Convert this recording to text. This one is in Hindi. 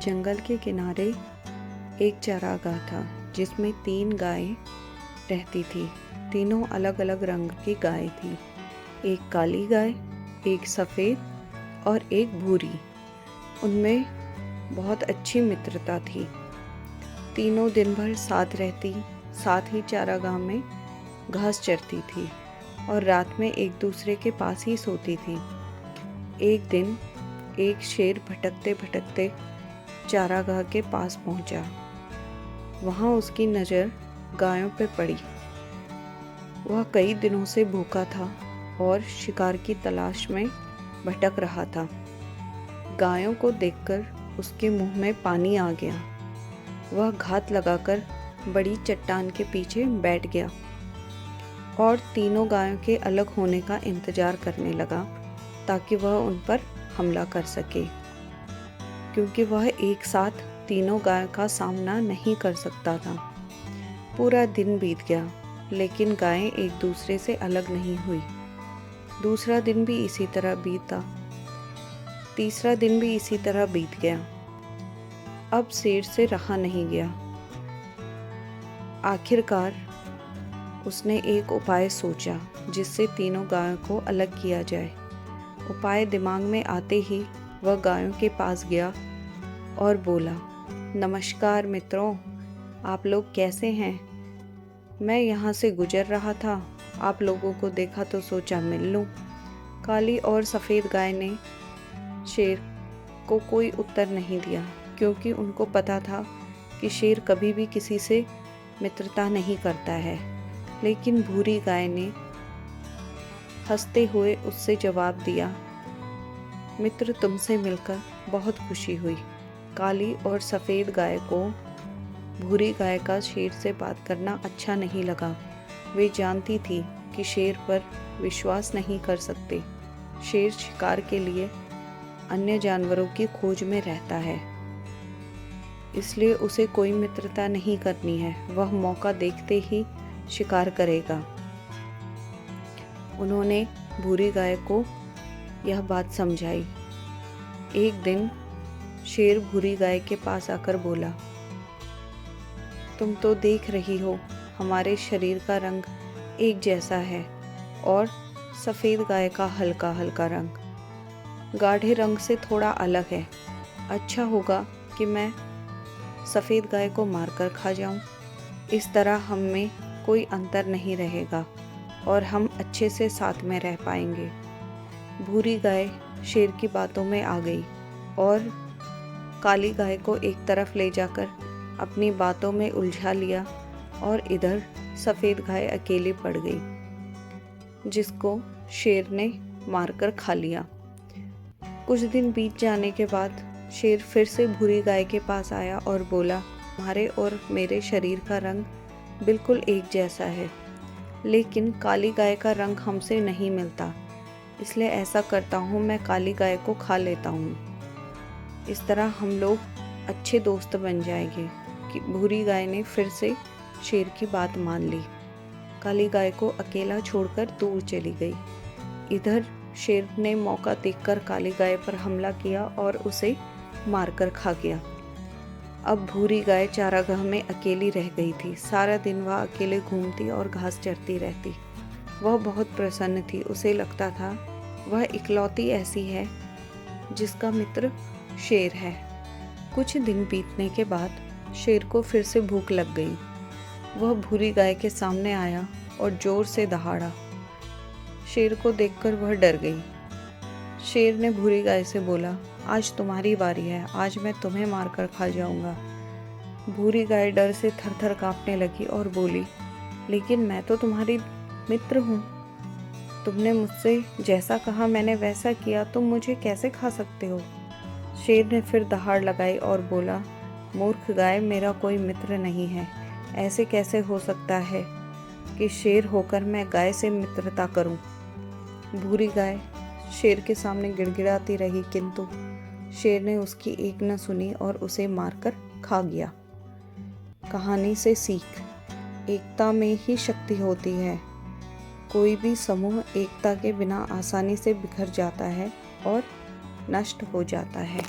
जंगल के किनारे एक चरागाह था जिसमें 3 गायें रहती थी। तीनों अलग अलग रंग की गाय थी। एक काली गाय, एक सफ़ेद और एक भूरी। उनमें बहुत अच्छी मित्रता थी। तीनों दिन भर साथ रहती, साथ ही चारागाह में घास चरती थी और रात में एक दूसरे के पास ही सोती थी। एक दिन एक शेर भटकते भटकते चारागाह के पास पहुंचा। वहां उसकी नज़र गायों पर पड़ी। वह कई दिनों से भूखा था और शिकार की तलाश में भटक रहा था। गायों को देखकर उसके मुंह में पानी आ गया। वह घात लगाकर बड़ी चट्टान के पीछे बैठ गया और तीनों गायों के अलग होने का इंतजार करने लगा ताकि वह उन पर हमला कर सके, क्योंकि वह एक साथ तीनों गायों का सामना नहीं कर सकता था। पूरा दिन बीत गया लेकिन गायें एक दूसरे से अलग नहीं हुई। दूसरा दिन भी इसी तरह बीता। तीसरा दिन भी इसी तरह बीत गया। अब शेर से रहा नहीं गया। आखिरकार उसने एक उपाय सोचा जिससे तीनों गायों को अलग किया जाए। उपाय दिमाग में आते ही वह गायों के पास गया और बोला, नमस्कार मित्रों, आप लोग कैसे हैं? मैं यहाँ से गुजर रहा था, आप लोगों को देखा तो सोचा मिल लूँ। काली और सफ़ेद गाय ने शेर को कोई उत्तर नहीं दिया, क्योंकि उनको पता था कि शेर कभी भी किसी से मित्रता नहीं करता है। लेकिन भूरी गाय ने हंसते हुए उससे जवाब दिया, मित्र, तुमसे मिलकर बहुत खुशी हुई। काली और सफ़ेद गाय को भूरी गाय का शेर से बात करना अच्छा नहीं लगा। वे जानती थी कि शेर पर विश्वास नहीं कर सकते। शेर शिकार के लिए अन्य जानवरों की खोज में रहता है, इसलिए उसे कोई मित्रता नहीं करनी है। वह मौका देखते ही शिकार करेगा। उन्होंने भूरी गाय को यह बात समझाई। एक दिन शेर भूरी गाय के पास आकर बोला, तुम तो देख रही हो, हमारे शरीर का रंग एक जैसा है और सफ़ेद गाय का हल्का हल्का रंग गाढ़े रंग से थोड़ा अलग है। अच्छा होगा कि मैं सफ़ेद गाय को मारकर खा जाऊं। इस तरह हम में कोई अंतर नहीं रहेगा और हम अच्छे से साथ में रह पाएंगे। भूरी गाय शेर की बातों में आ गई और काली गाय को एक तरफ ले जाकर अपनी बातों में उलझा लिया और इधर सफ़ेद गाय अकेली पड़ गई, जिसको शेर ने मारकर खा लिया। कुछ दिन बीत जाने के बाद शेर फिर से भूरी गाय के पास आया और बोला, तुम्हारे और मेरे शरीर का रंग बिल्कुल एक जैसा है, लेकिन काली गाय का रंग हमसे नहीं मिलता। इसलिए ऐसा करता हूँ, मैं काली गाय को खा लेता हूँ। इस तरह हम लोग अच्छे दोस्त बन जाएंगे। कि भूरी गाय ने फिर से शेर की बात मान ली। काली गाय को अकेला छोड़कर दूर चली गई। इधर शेर ने मौका देखकर काली गाय पर हमला किया और उसे मारकर खा गया। अब भूरी गाय चारागाह में अकेली रह गई थी। सारा दिन वह अकेले घूमती और घास चरती रहती। वह बहुत प्रसन्न थी। उसे लगता था वह इकलौती ऐसी है जिसका मित्र शेर है। कुछ दिन बीतने के बाद शेर को फिर से भूख लग गई। वह भूरी गाय के सामने आया और जोर से दहाड़ा। शेर को देखकर वह डर गई। शेर ने भूरी गाय से बोला, आज तुम्हारी बारी है, आज मैं तुम्हें मारकर खा जाऊंगा। भूरी गाय डर से थर-थर कांपने लगी और बोली, लेकिन मैं तो तुम्हारी मित्र हूँ। तुमने मुझसे जैसा कहा मैंने वैसा किया, तुम मुझे कैसे खा सकते हो? शेर ने फिर दहाड़ लगाई और बोला, मूर्ख गाय, मेरा कोई मित्र नहीं है। ऐसे कैसे हो सकता है कि शेर होकर मैं गाय से मित्रता करूं? भूरी गाय शेर के सामने गिड़गिड़ाती रही, किंतु शेर ने उसकी एक न सुनी और उसे मारकर खा गया। कहानी से सीख, एकता में ही शक्ति होती है। कोई भी समूह एकता के बिना आसानी से बिखर जाता है और नष्ट हो जाता है।